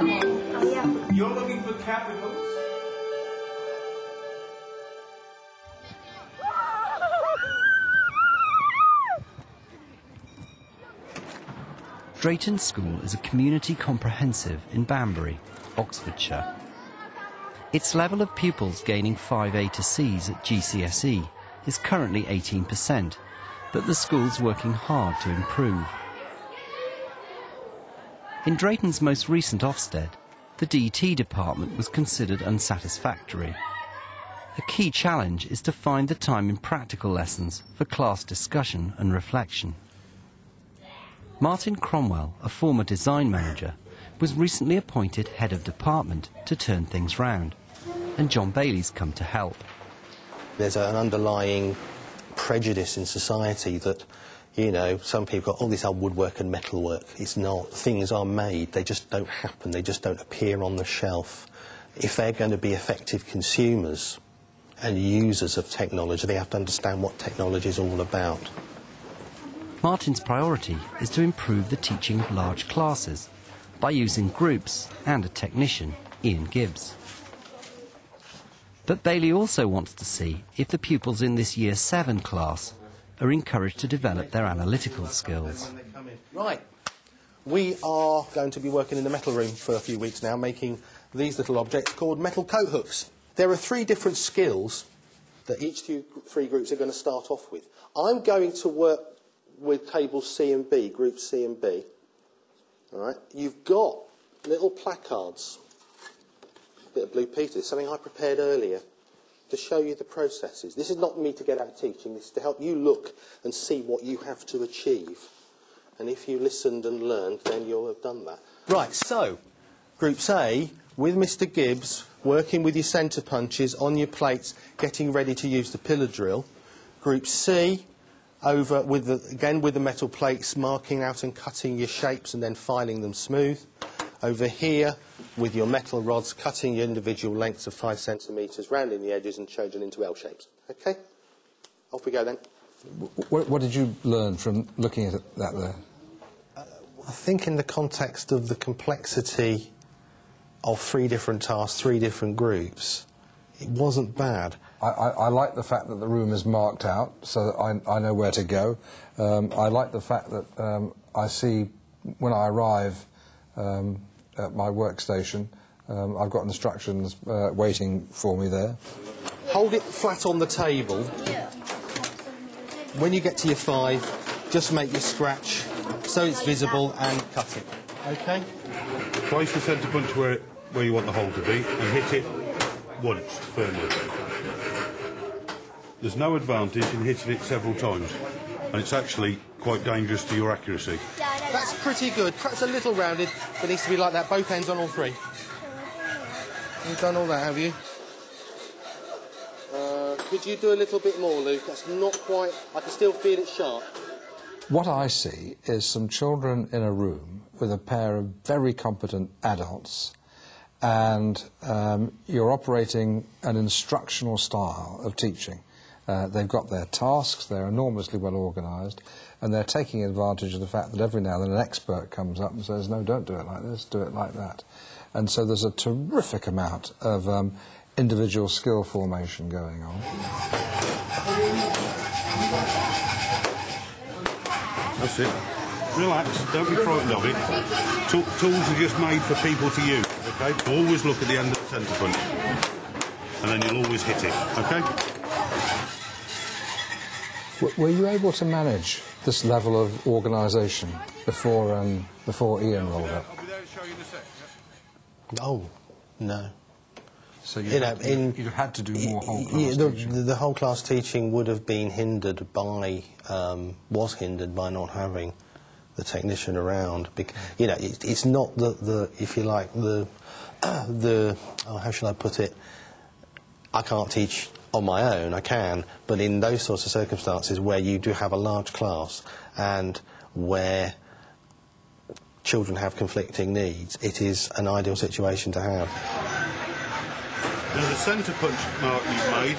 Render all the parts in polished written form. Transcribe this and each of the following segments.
You're looking for capitals? Drayton School is a community comprehensive in Banbury, Oxfordshire. Its level of pupils gaining 5A to Cs at GCSE is currently 18%, but the school's working hard to improve. In Drayton's most recent Ofsted, the DT department was considered unsatisfactory. A key challenge is to find the time in practical lessons for class discussion and reflection. Martin Cromwell, a former design manager, was recently appointed head of department to turn things round, and John Bailey's come to help. There's an underlying prejudice in society that, you know, some people got all this old woodwork and metalwork. It's not. Things are made, they just don't happen, they just don't appear on the shelf. If they're going to be effective consumers and users of technology, they have to understand what technology is all about. Martin's priority is to improve the teaching of large classes by using groups and a technician, Ian Gibbs. But Bailey also wants to see if the pupils in this Year 7 class are encouraged to develop their analytical skills. Right. We are going to be working in the metal room for a few weeks now, making these little objects called metal coat hooks. There are 3 different skills that each 3 groups are going to start off with. I'm going to work with tables C and B, groups C and B. All right. You've got little placards, a bit of blue Peter, something I prepared earlier to show you the processes. This is not me to get out teaching, this is to help you look and see what you have to achieve. And if you listened and learned, then you'll have done that. Right, so, Groups A, with Mr Gibbs, working with your centre punches on your plates, getting ready to use the pillar drill. Group C, over with again with the metal plates, marking out and cutting your shapes and then filing them smooth. Over here, with your metal rods, cutting your individual lengths of 5 centimetres, rounding the edges and changing into L shapes. OK? Off we go then. What did you learn from looking at that there? I think in the context of the complexity of 3 different tasks, 3 different groups, it wasn't bad. I like the fact that the room is marked out so that I know where to go. I like the fact that I see when I arrive at my workstation, I've got instructions waiting for me there. Hold it flat on the table. When you get to your 5, just make your scratch so it's visible and cut it. OK? Place the centre punch where you want the hole to be and hit it once firmly. There's no advantage in hitting it several times, and it's actually quite dangerous to your accuracy. That's pretty good. Perhaps a little rounded, but it needs to be like that, both ends on all 3. You've done all that, have you? Could you do a little bit more, Luke? That's not quite... I can still feel it sharp. What I see is some children in a room with a pair of very competent adults, and you're operating an instructional style of teaching. They've got their tasks, they're enormously well organised, and they're taking advantage of the fact that every now and then an expert comes up and says, no, don't do it like this, do it like that. And so there's a terrific amount of individual skill formation going on. That's it. Relax, don't be frightened of it. Tools are just made for people to use, OK? Always look at the end of the centre punch, and then you'll always hit it, OK? Were you able to manage this level of organisation before Ian rolled up? I'll be there to show you in a sec. Oh, no. So you'd have had to do more whole class teaching? The whole class teaching would have been hindered by, was hindered by not having the technician around. You know, it's not the if you like, oh, how shall I put it? I can't teach on my own, I can, but in those sorts of circumstances where you do have a large class and where children have conflicting needs, it is an ideal situation to have. Now the centre punch mark you've made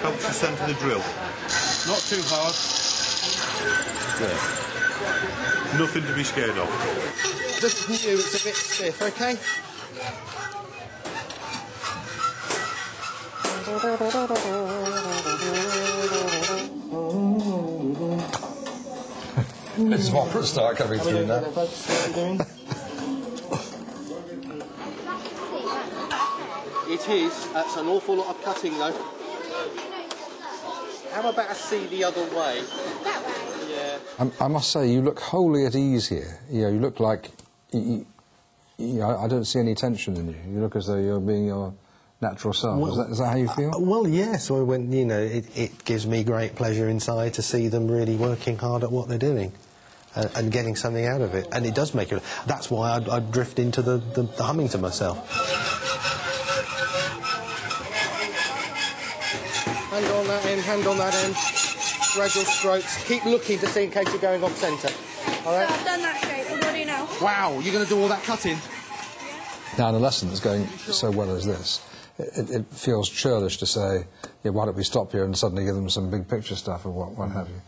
helps you centre the drill. Not too hard. Good. Nothing to be scared of. Just for you, it's a bit stiff, okay? It's opera start coming through now. It is. That's an awful lot of cutting, though. How about I see the other way? That way? Yeah. I must say, you look wholly at ease here. You know, you look like... I don't see any tension in you. You look as though you're being your natural self. Well, is that how you feel? Well, yes. It gives me great pleasure inside to see them really working hard at what they're doing. And getting something out of it, and it does make it. That's why I drift into the humming to myself. Hand on that end, hand on that end. Gradual strokes. Keep looking to see in case you're going off centre. All right. So I've done that shape. What do I do now? Wow, you're going to do all that cutting? Now, in a lesson that's going so well as this, it feels churlish to say, yeah, why don't we stop here and suddenly give them some big picture stuff or what have you.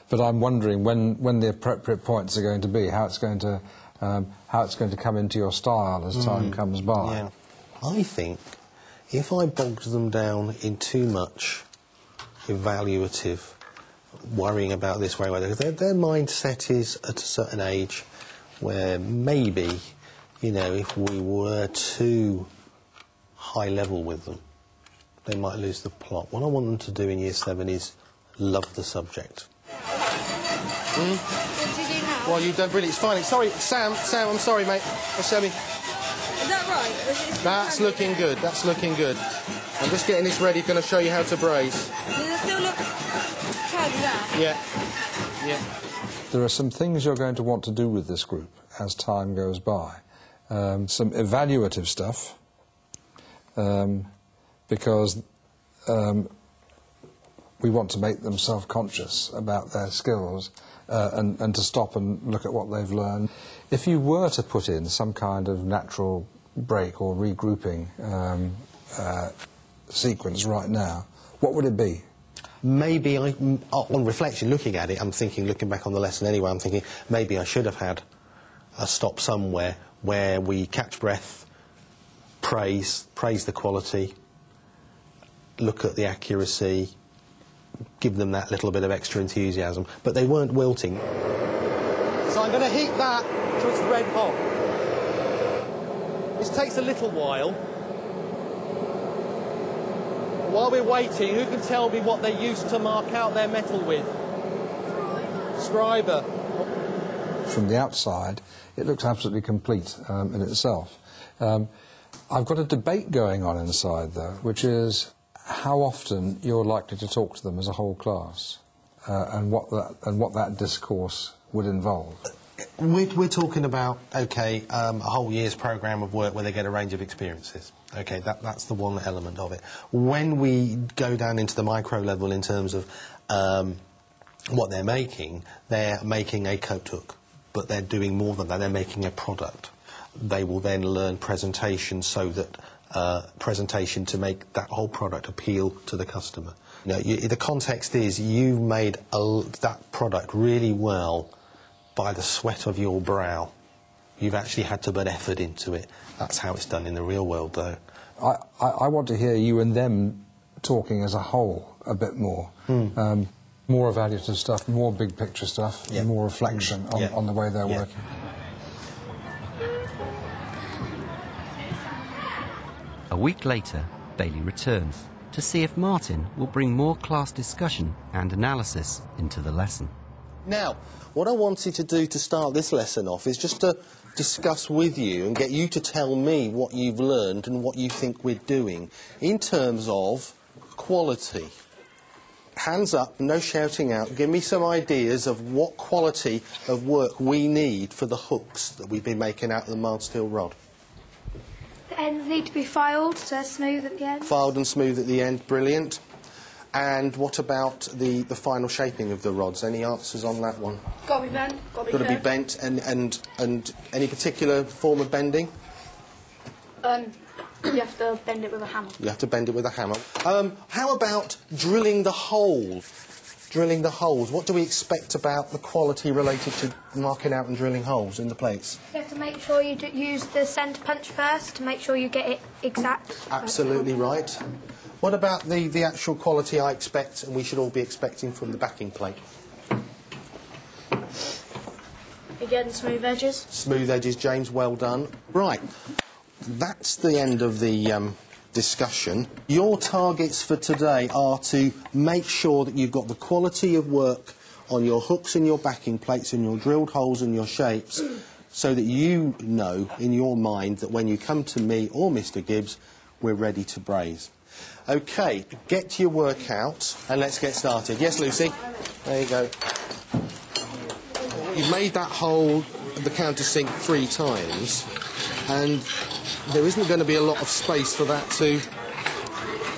But I'm wondering when the appropriate points are going to be, how it's going to come into your style as time comes by. Yeah. I think if I bogged them down in too much evaluative, worrying about this, worrying about that, their mindset is at a certain age where maybe, if we were too high level with them, they might lose the plot. What I want them to do in Year 7 is love the subject. What do you do now? Well, you've done brilliant. It's fine. Sorry, Sam, I'm sorry, mate. Show me. Is that right? Or is it That's looking good. That's looking good. I'm just getting this ready. Going to show you how to braise. Does it still look curvy there? Yeah. Yeah. There are some things you're going to want to do with this group as time goes by. Some evaluative stuff, because we want to make them self-conscious about their skills and to stop and look at what they've learned. If you were to put in some kind of natural break or regrouping sequence right now, what would it be? Maybe on reflection, looking at it, I'm thinking, looking back on the lesson anyway, I'm thinking maybe I should have had a stop somewhere where we catch breath, praise the quality, look at the accuracy, give them that little bit of extra enthusiasm, but they weren't wilting. So I'm going to heat that to its red hot. This takes a little while. While we're waiting, who can tell me what they used to mark out their metal with? Scriber. From the outside, it looks absolutely complete in itself. I've got a debate going on inside, though, which is how often you're likely to talk to them as a whole class, and what that discourse would involve. We're talking about, OK, a whole year's programme of work where they get a range of experiences. OK, that's the one element of it. When we go down into the micro level in terms of what they're making a coat hook, but they're doing more than that. They're making a product. They will then learn presentation so that presentation to make that whole product appeal to the customer. The context is you've made that product really well by the sweat of your brow. You've actually had to put effort into it. That's how it's done in the real world, though. I want to hear you and them talking as a whole a bit more. More evaluative stuff, more big picture stuff, and more reflection on the way they're working. A week later, Bailey returns to see if Martin will bring more class discussion and analysis into the lesson. Now, what I wanted to do to start this lesson off is just to discuss with you and get you to tell me what you've learned and what you think we're doing in terms of quality. Hands up, no shouting out. Give me some ideas of what quality of work we need for the hooks that we've been making out of the mild steel rod. The ends need to be filed, so they're smooth at the end. Filed and smooth at the end, brilliant. And what about the final shaping of the rods? Any answers on that one? Got to be bent. Got to be bent, and any particular form of bending? You have to bend it with a hammer. You have to bend it with a hammer. How about drilling the hole drilling the holes. What do we expect about the quality related to marking out and drilling holes in the plates? You have to make sure you use the centre punch first to make sure you get it exact. Absolutely right. What about the actual quality I expect and we should all be expecting from the backing plate? Again, smooth edges. Smooth edges, James, well done. Right, that's the end of the discussion. Your targets for today are to make sure that you've got the quality of work on your hooks and your backing plates and your drilled holes and your shapes, so that you know in your mind that when you come to me or Mr. Gibbs, we're ready to braze. OK, get your work out and let's get started. Yes, Lucy? There you go. You've made that hole at the countersink 3 times, and there isn't going to be a lot of space for that to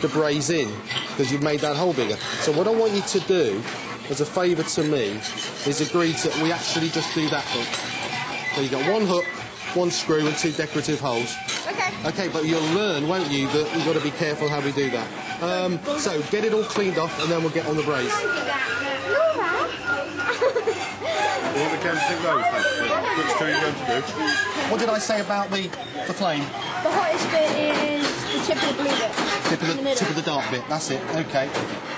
braze in, because you've made that hole bigger. So what I want you to do, as a favour to me, is agree to we actually just do that hook. So you've got 1 hook, 1 screw and 2 decorative holes. OK. OK, but you'll learn, won't you, that we've got to be careful how we do that. So get it all cleaned off and then we'll get on the braze. You want the countersink rows then? Which 2 are you going to do? What did I say about the flame? The hottest bit is the tip of the blue bit. Tip of the dark bit, that's it, OK.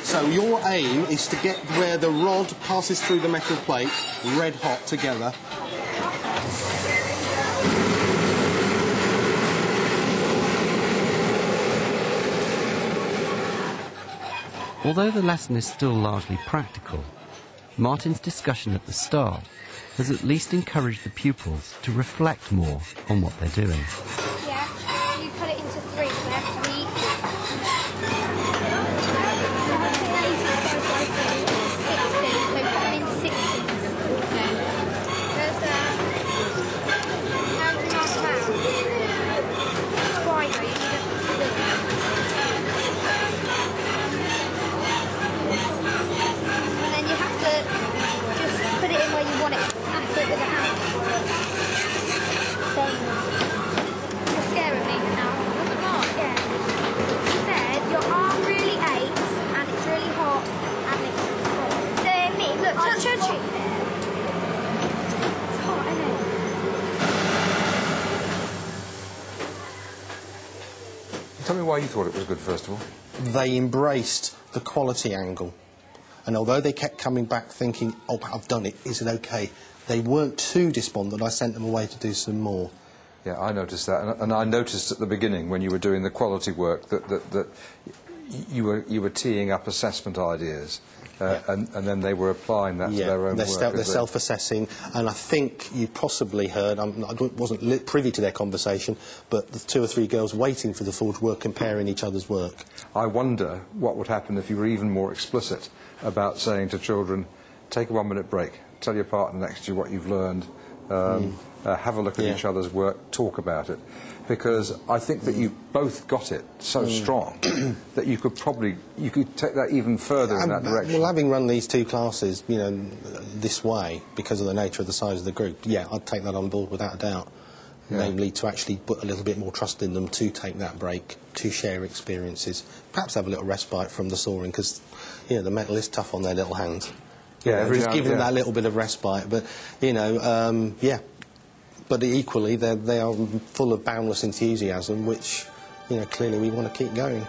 So your aim is to get where the rod passes through the metal plate, red hot together. Although the lesson is still largely practical, Martin's discussion at the start has at least encouraged the pupils to reflect more on what they're doing. Yeah, you cut it into 3, so they have to be Tell me why you thought it was good, first of all. They embraced the quality angle. And although they kept coming back thinking, oh, I've done it, is it OK? They weren't too despondent. I sent them away to do some more. Yeah, I noticed that. And I noticed at the beginning, when you were doing the quality work, that you were teeing up assessment ideas. And then they were applying that to their own work. They're self-assessing, and I think you possibly heard, I wasn't privy to their conversation, but the 2 or 3 girls waiting for the forge were comparing each other's work. I wonder what would happen if you were even more explicit about saying to children, take a 1-minute break, tell your partner next to you what you've learned, have a look at each other's work, talk about it. Because I think that you both got it so strong that you could take that even further in that direction. Well, having run these 2 classes, you know, this way, because of the nature of the size of the group, yeah, I'd take that on board without a doubt. Yeah. Namely, to actually put a little bit more trust in them to take that break, to share experiences, perhaps have a little respite from the sawing, because, you know, the metal is tough on their little hands. Yeah, just give them that little bit of respite. But, you know, yeah. But equally, they are full of boundless enthusiasm, which, you know, clearly we want to keep going.